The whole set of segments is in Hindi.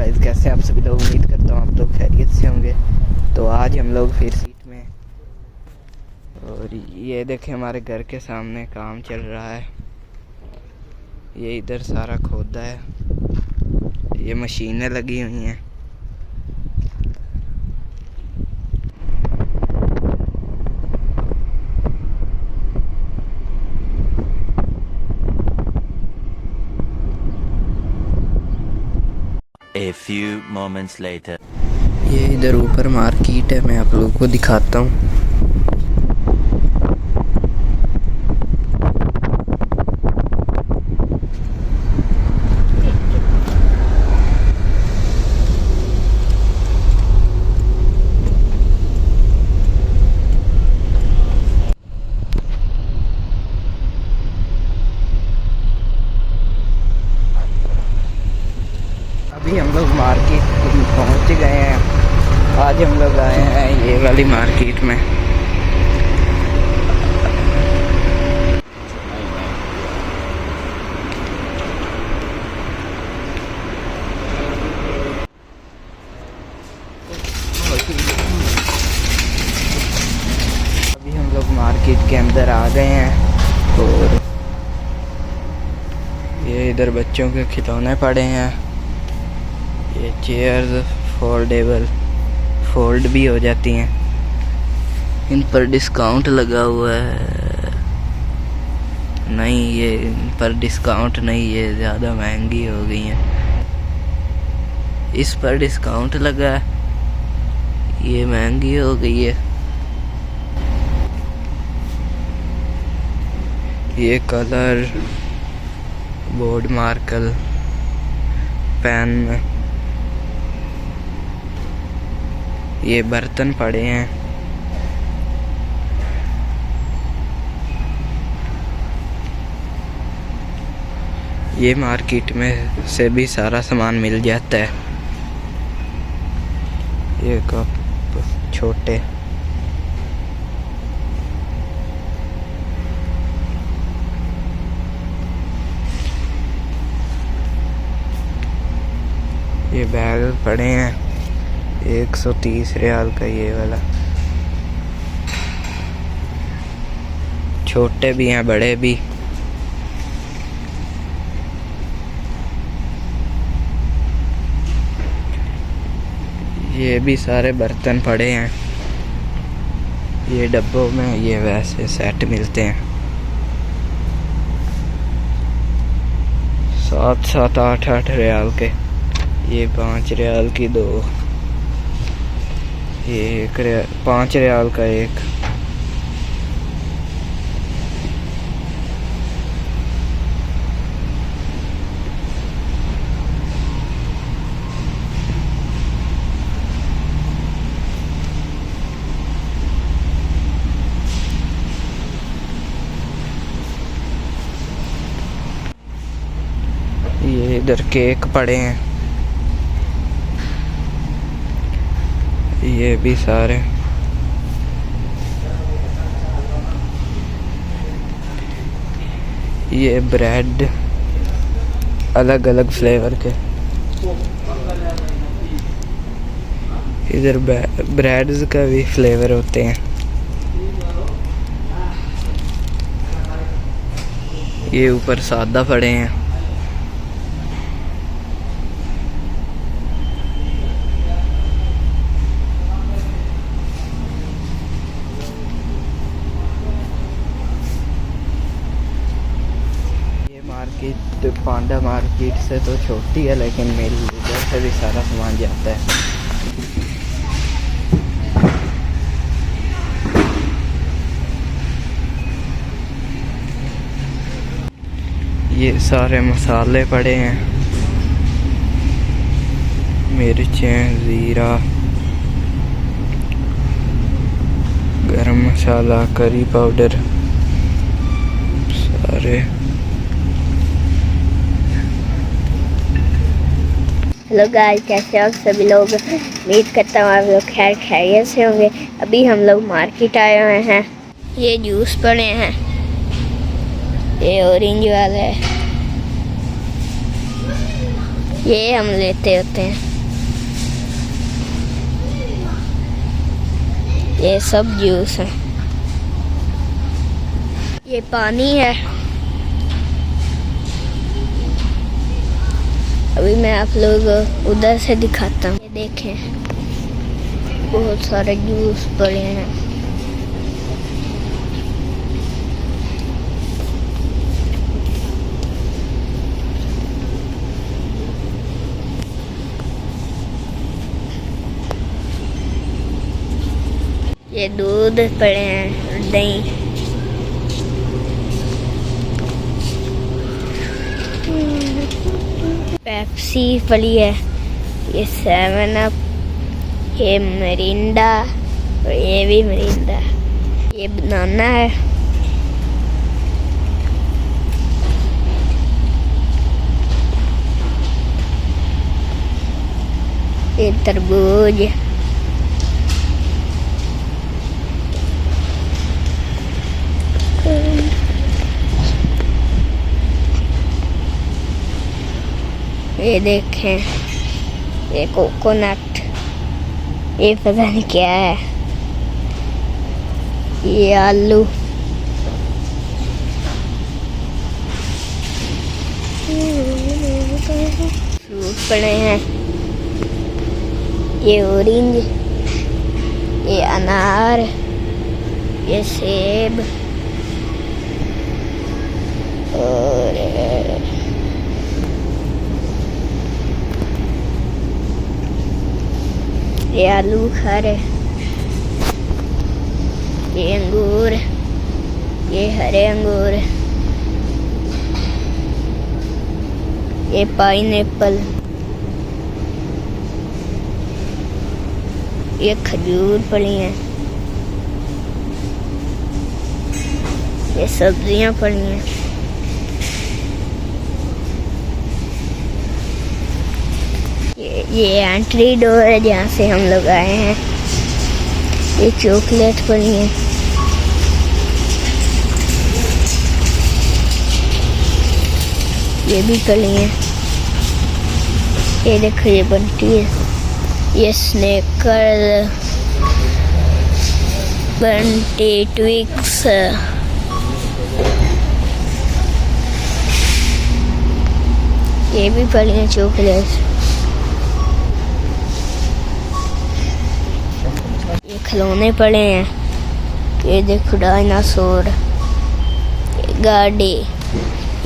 गाइस, कैसे आप सभी लोग। उम्मीद करता हूँ आप लोग खैरियत से होंगे। तो आज हम लोग फिर सीट में, और ये देखें हमारे घर के सामने काम चल रहा है। ये इधर सारा खोदा है, ये मशीनें लगी हुई हैं। A few moments later. ये इधर ऊपर मार्केट है, मैं आप लोगों को दिखाता हूँ। अभी हम लोग मार्केट पहुंच गए हैं। आज हम लोग आए हैं ये वाली मार्केट में। अभी हम लोग मार्केट के अंदर आ गए हैं और ये इधर बच्चों के खिलौने पड़े हैं। ये चेयर्स फोल्डेबल, फोल्ड भी हो जाती हैं। इन पर डिस्काउंट लगा हुआ है। नहीं, ये इन पर डिस्काउंट नहीं, ये ज़्यादा महंगी हो गई हैं। इस पर डिस्काउंट लगा है, ये महंगी हो गई है। ये कलर, बोर्ड मार्कर, पेन, ये बर्तन पड़े हैं। ये मार्केट में से भी सारा सामान मिल जाता है। ये कप छोटे, ये बैग पड़े हैं 130 रियाल का। ये वाला छोटे भी हैं, बड़े भी। ये भी सारे बर्तन पड़े हैं। ये डब्बों में, ये वैसे सेट मिलते हैं। 7 8 रियाल के। ये 5 रियाल की 2, ये 5 रियाल का 1। ये इधर केक पड़े हैं, ये भी सारे। ये ब्रेड अलग अलग फ्लेवर के। इधर ब्रेड्स का भी फ्लेवर होते हैं। ये ऊपर सादा पड़े हैं। मार्केट पांडा मार्केट से तो छोटी है, लेकिन मेरी इधर से भी सारा सामान जाता है। ये सारे मसाले पड़े हैं, मिर्चें, ज़ीरा, गरम मसाला, करी पाउडर, सारे। हेलो गाइस, कैसे हो आप सभी लोग। उम्मीद करता हूँ आप लोग खैरियत से होंगे। अभी हम लोग मार्केट आए हुए हैं। ये जूस पड़े हैं, ये ऑरेंज वाला है, ये हम लेते होते हैं। ये सब जूस है। ये पानी है। अभी मैं आप लोग उधर से दिखाता हूँ। ये देखें, बहुत सारे जूस पड़े हैं। ये दूध पड़े हैं, दही। पेप्सी पड़ी है। ये 7 अप, ये मिरिंडा और ये भी मिरिंडा। ये बनाना है। ये तरबूज। ये देखें, ये कोकोनट। ये पता नहीं क्या है। ये आलू। फ्रूट पड़े हैं। ये ऑरेंज, ये अनार, ये सेब और ये आलू खा रहे। ये अंगूर, ये हरे अंगूर, ये पाइनएप्पल, ये खजूर पड़ी हैं, ये सब्जियां पड़ी हैं। ये एंट्री डोर है जहाँ से हम लोग आए हैं। ये चॉकलेट पड़ी है। ये भी पड़ी है। ये देखो, ये बंटी है। ये स्नेकर, बंटी, ट्विक्स। ये भी पड़ी है चॉकलेट। ये खिलौने पड़े हैं। ये देखो, डायनासोर, ये गाड़ी।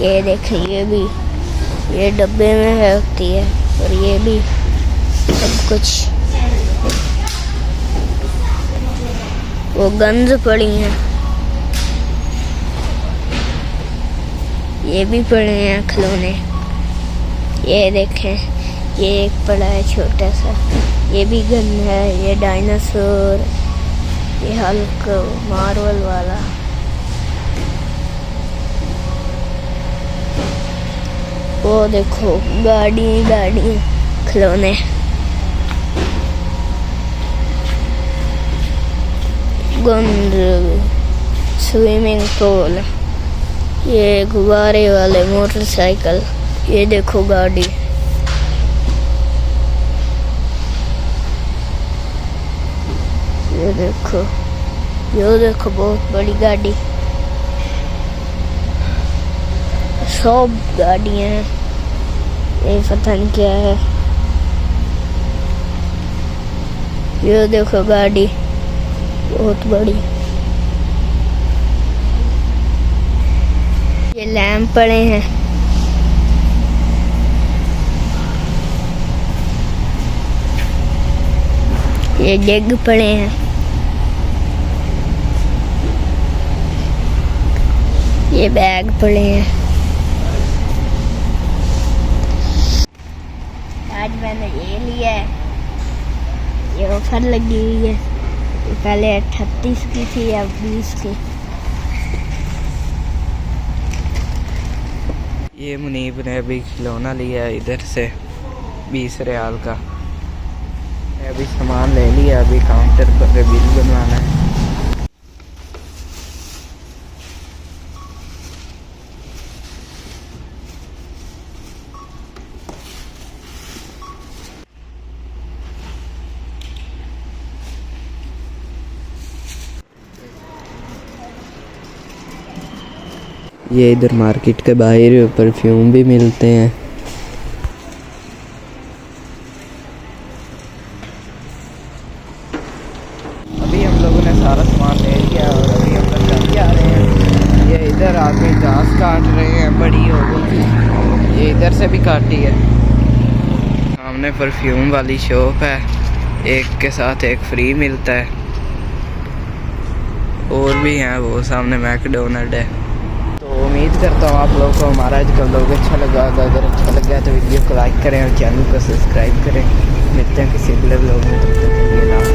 ये देखो, ये भी, ये डब्बे में है होती है। और ये भी सब कुछ। वो गन्स पड़ी हैं। ये भी पड़े हैं खिलौने। ये देखें, ये एक पड़ा है छोटा सा। ये भी गन है। ये डायनासोर, ये हल्क, मार्वल वाला। वो देखो, गाड़ी खिलौने। गुंद, स्विमिंग पूल, ये गुब्बारे वाले मोटरसाइकिल। ये देखो, गाड़ी। ये देखो बहुत बड़ी गाड़ी। सब गाड़ियाँ हैं। ये पता नहीं क्या है। ये देखो गाड़ी बहुत बड़ी। ये लैंप पड़े हैं। ये जग पड़े हैं। ये बैग पड़े हैं। आज मैंने ये लिया है। ये ऑफर लगी हुई है। ये पहले 38 की थी, अब 20 की। ये मुनीब ने अभी खिलौना लिया इधर से 20 रियाल का। अभी सामान ले लिया, अभी काउंटर पर बिल बनवाना है। ये इधर मार्केट के बाहर परफ्यूम भी मिलते हैं। अभी हम लोगों ने सारा सामान ले लिया और अभी हम लोग घर जा रहे हैं। ये इधर आदमी घास काट रहे हैं, बड़ी हो गई। ये इधर से भी काटी है। सामने परफ्यूम वाली शॉप है, एक के साथ एक फ्री मिलता है। और भी हैं वो सामने मैकडोनल्ड है। तो उम्मीद करता हूँ आप लोगों को हमारा आज का व्लॉग अच्छा लगा होगा। अगर अच्छा लगा तो वीडियो को लाइक करें और चैनल को सब्सक्राइब करें। मिलते हैं किसी अगले व्लॉग में, तब तक के लिए।